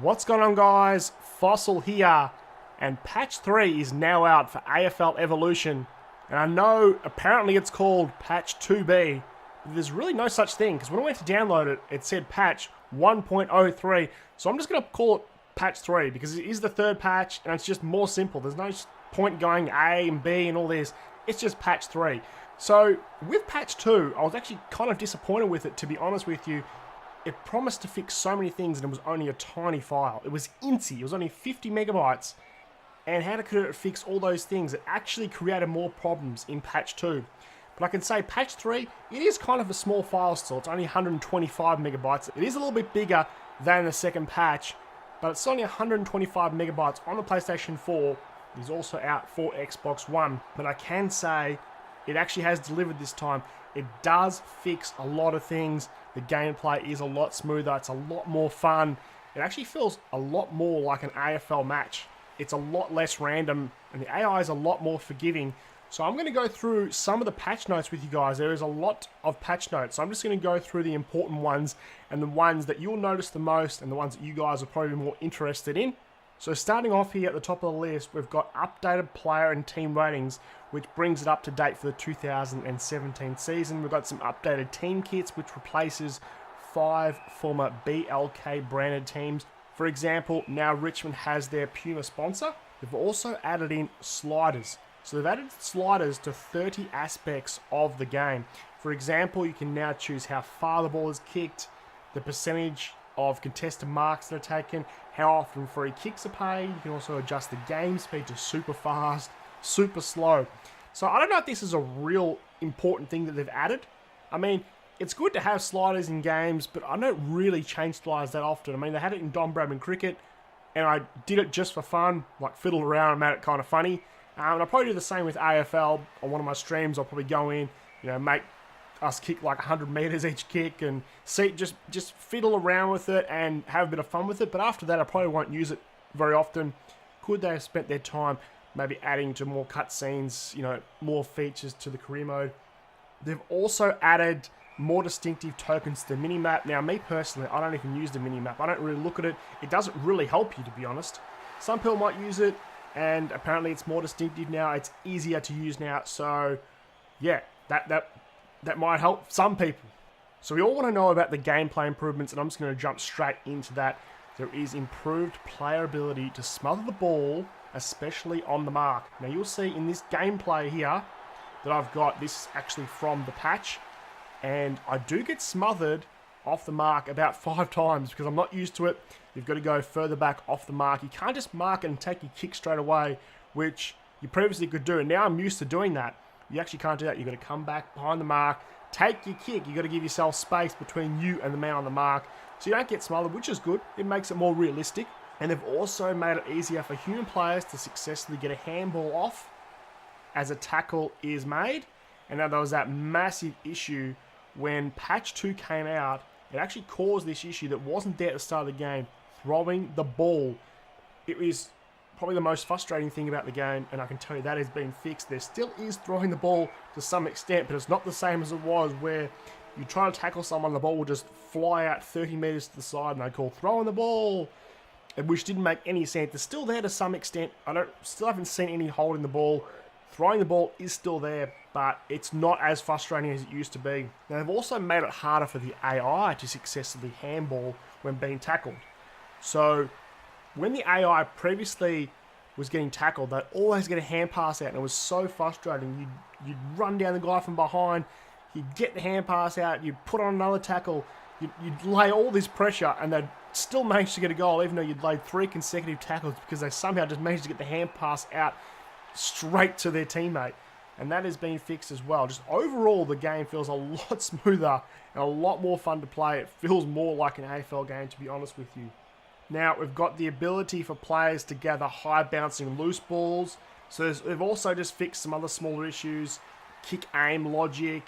What's going on, guys? Fossil here, and patch 3 is now out for AFL Evolution, and I know apparently it's called patch 2B, but there's really no such thing, because when I went to download it, it said patch 1.03, so I'm just going to call it patch 3, because it is the third patch, and it's just more simple. There's no point going A and B and all this, it's just patch 3. So, with patch 2, I was actually kind of disappointed with it, to be honest with you. It promised to fix so many things and it was only a tiny file. It was incy, it was only 50 megabytes. And how could it fix all those things? It actually created more problems in patch 2. But I can say patch 3, it is kind of a small file still. It's only 125 megabytes. It is a little bit bigger than the second patch, but it's only 125 megabytes on the PlayStation 4. It is also out for Xbox One. But I can say it actually has delivered this time. It does fix a lot of things. The gameplay is a lot smoother. It's a lot more fun. It actually feels a lot more like an AFL match. It's a lot less random, and the AI is a lot more forgiving. So I'm going to go through some of the patch notes with you guys. There is a lot of patch notes. So I'm just going to go through the important ones and the ones that you'll notice the most and the ones that you guys are probably more interested in. So starting off here at the top of the list, we've got updated player and team ratings, which brings it up to date for the 2017 season. We've got some updated team kits, which replaces 5 former BLK branded teams. For example, now Richmond has their Puma sponsor. They've also added in sliders. So they've added sliders to 30 aspects of the game. For example, you can now choose how far the ball is kicked, the percentage of contested marks that are taken, how often free kicks are paid. You can also adjust the game speed to super fast, super slow. So I don't know if this is a real important thing that they've added. I mean, it's good to have sliders in games, but I don't really change sliders that often. I mean, they had it in Don Bradman cricket, and I did it just for fun, like fiddle around and made it kind of funny. And I'll probably do the same with AFL. On one of my streams, I'll probably go in, make us kick like 100 meters each kick and see, just fiddle around with it and have a bit of fun with it. But after that, I probably won't use it very often. Could they have spent their time maybe adding to more cutscenes, more features to the career mode? They've also added more distinctive tokens to the minimap. Now, me personally, I don't even use the minimap. I don't really look at it. It doesn't really help you, to be honest. Some people might use it, and apparently it's more distinctive now. It's easier to use now. So, yeah, that might help some people. So we all want to know about the gameplay improvements, and I'm just going to jump straight into that. There is improved player ability to smother the ball, especially on the mark. Now you'll see in this gameplay here that I've got, this is actually from the patch, and I do get smothered off the mark about 5 times because I'm not used to it. You've got to go further back off the mark. You can't just mark it and take your kick straight away, which you previously could do, and now I'm used to doing that. You actually can't do that. You've got to come back behind the mark, take your kick. You've got to give yourself space between you and the man on the mark so you don't get smothered, which is good. It makes it more realistic. And they've also made it easier for human players to successfully get a handball off as a tackle is made. And now there was that massive issue when patch 2 came out. It actually caused this issue that wasn't there at the start of the game, throwing the ball. It was probably the most frustrating thing about the game, and I can tell you that has been fixed. There still is throwing the ball to some extent, but it's not the same as it was where you try to tackle someone, the ball will just fly out 30 meters to the side, and they call throwing the ball, which didn't make any sense. It's still there to some extent. Still haven't seen any holding the ball. Throwing the ball is still there, but it's not as frustrating as it used to be. Now, they've also made it harder for the AI to successfully handball when being tackled. So, when the AI previously was getting tackled, they'd always get a hand pass out, and it was so frustrating. You'd run down the guy from behind, you'd get the hand pass out, you'd put on another tackle, you'd lay all this pressure, and they'd still manage to get a goal, even though you'd laid 3 consecutive tackles because they somehow just managed to get the hand pass out straight to their teammate. And that has been fixed as well. Just overall, the game feels a lot smoother and a lot more fun to play. It feels more like an AFL game, to be honest with you. Now, we've got the ability for players to gather high bouncing loose balls. So they've also just fixed some other smaller issues. Kick aim logic.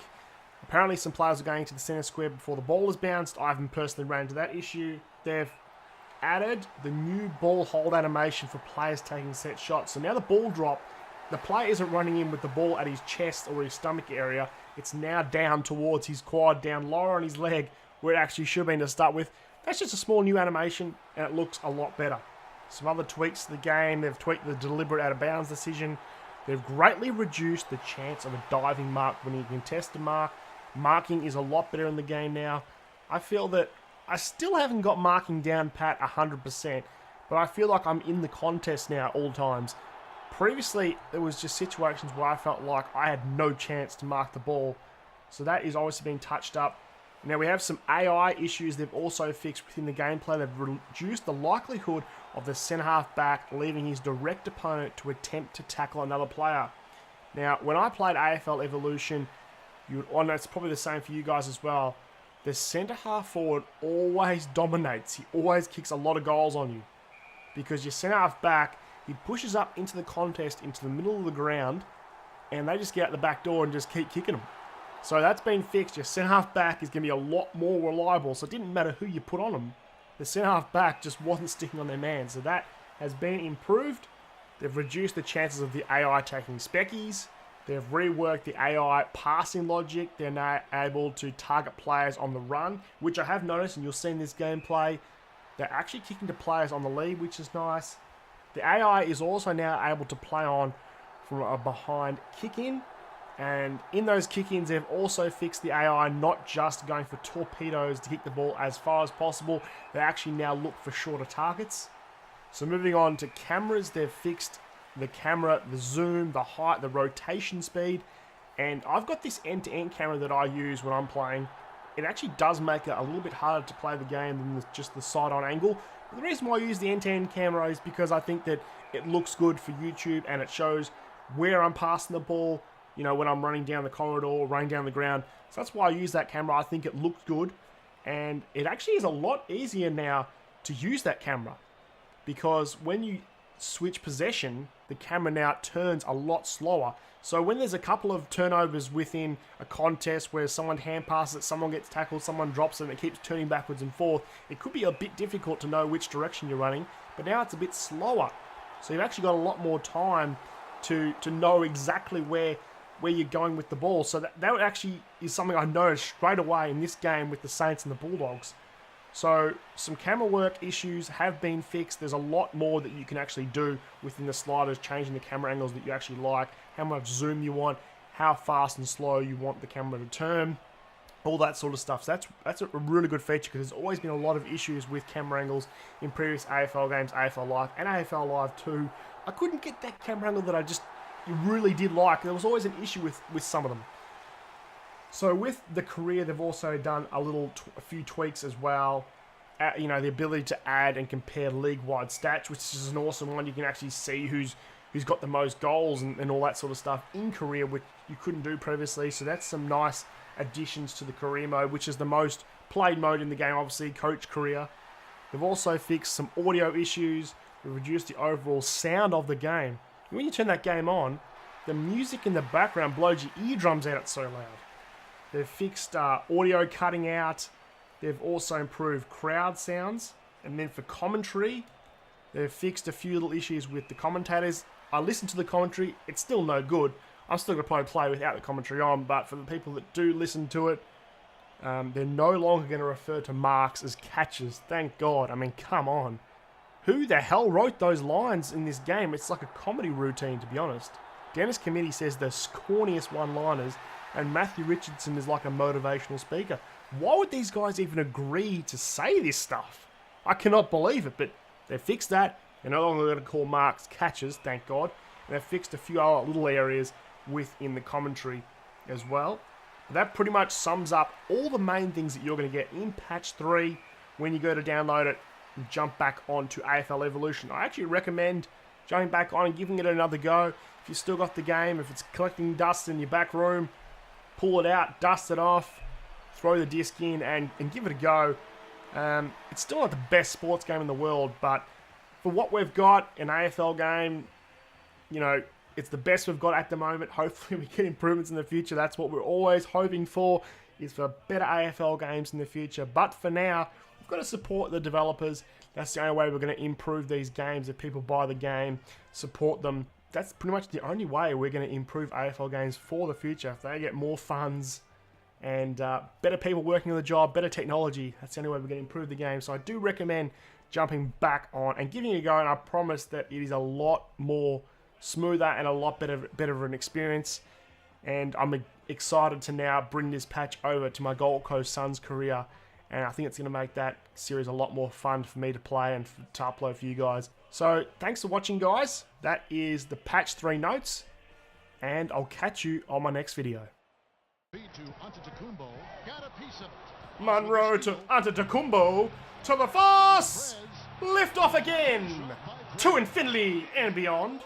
Apparently some players are going to the center square before the ball is bounced. I haven't personally ran into that issue. They've added the new ball hold animation for players taking set shots. So now the ball drop, the player isn't running in with the ball at his chest or his stomach area. It's now down towards his quad, down lower on his leg, where it actually should have been to start with. That's just a small new animation, and it looks a lot better. Some other tweaks to the game. They've tweaked the deliberate out-of-bounds decision. They've greatly reduced the chance of a diving mark when you contest a mark. Marking is a lot better in the game now. I feel that I still haven't got marking down pat 100%, but I feel like I'm in the contest now all times. Previously, there was just situations where I felt like I had no chance to mark the ball. So that is obviously being touched up. Now we have some AI issues they've also fixed within the gameplay. They've reduced the likelihood of the centre-half back leaving his direct opponent to attempt to tackle another player. Now, when I played AFL Evolution, and it's probably the same for you guys as well, the centre-half forward always dominates. He always kicks a lot of goals on you. Because your centre-half back, he pushes up into the contest, into the middle of the ground, and they just get out the back door and just keep kicking them. So that's been fixed. Your centre-half back is going to be a lot more reliable, so it didn't matter who you put on them. The centre-half back just wasn't sticking on their man, so that has been improved. They've reduced the chances of the AI taking speckies. They've reworked the AI passing logic. They're now able to target players on the run, which I have noticed, and you'll see in this gameplay. They're actually kicking to players on the lead, which is nice. The AI is also now able to play on from a behind kick-in. And in those kick-ins, they've also fixed the AI not just going for torpedoes to kick the ball as far as possible. They actually now look for shorter targets. So moving on to cameras, they've fixed the camera, the zoom, the height, the rotation speed. And I've got this end-to-end camera that I use when I'm playing. It actually does make it a little bit harder to play the game than just the side-on angle. But the reason why I use the end-to-end camera is because I think that it looks good for YouTube and it shows where I'm passing the ball, you know, when I'm running down the corridor, running down the ground. So that's why I use that camera. I think it looks good. And it actually is a lot easier now to use that camera. Because when you switch possession, the camera now turns a lot slower. So when there's a couple of turnovers within a contest where someone hand passes it, someone gets tackled, someone drops it, and it keeps turning backwards and forth, it could be a bit difficult to know which direction you're running. But now it's a bit slower. So you've actually got a lot more time to know exactly where you're going with the ball. So that actually is something I noticed straight away in this game with the Saints and the Bulldogs. So some camera work issues have been fixed. There's a lot more that you can actually do within the sliders, changing the camera angles that you actually like, how much zoom you want, how fast and slow you want the camera to turn, all that sort of stuff. So that's a really good feature because there's always been a lot of issues with camera angles in previous AFL games, AFL Live and AFL Live 2. I couldn't get that camera angle that I just really did like. There was always an issue with some of them. So with the career, they've also done a few tweaks as well. You know, the ability to add and compare league-wide stats, which is an awesome one. You can actually see who's got the most goals and all that sort of stuff in career, which you couldn't do previously. So that's some nice additions to the career mode, which is the most played mode in the game, obviously, coach career. They've also fixed some audio issues. They've reduced the overall sound of the game. When you turn that game on, the music in the background blows your eardrums out, it's so loud. They've fixed audio cutting out. They've also improved crowd sounds. And then for commentary, they've fixed a few little issues with the commentators. I listened to the commentary. It's still no good. I'm still going to probably play without the commentary on. But for the people that do listen to it, they're no longer going to refer to marks as catches. Thank God. I mean, come on. Who the hell wrote those lines in this game? It's like a comedy routine, to be honest. Dennis Committee says the corniest one-liners, and Matthew Richardson is like a motivational speaker. Why would these guys even agree to say this stuff? I cannot believe it, but they fixed that. They're no longer going to call marks catches, thank God. And they've fixed a few other little areas within the commentary as well. That pretty much sums up all the main things that you're going to get in patch 3 when you go to download it and jump back onto AFL Evolution. I actually recommend jumping back on and giving it another go. If you've still got the game, if it's collecting dust in your back room, pull it out, dust it off, throw the disc in and give it a go. It's still not the best sports game in the world, but for what we've got, an AFL game, you know, it's the best we've got at the moment. Hopefully we get improvements in the future. That's what we're always hoping for, is for better AFL games in the future. But for now, we've got to support the developers. That's the only way we're going to improve these games. If people buy the game, support them. That's pretty much the only way we're going to improve AFL games for the future. If they get more funds, and better people working on the job, better technology. That's the only way we're going to improve the game. So I do recommend jumping back on and giving it a go, and I promise that it is a lot more smoother and a lot better of an experience. And I'm excited to now bring this patch over to my Gold Coast Suns career, and I think it's going to make that series a lot more fun for me to play and to upload for you guys. So thanks for watching, guys. That is the patch 3 notes, and I'll catch you on my next video. Monroe to Antetokounmpo, to the force, lift off again, to infinity and beyond.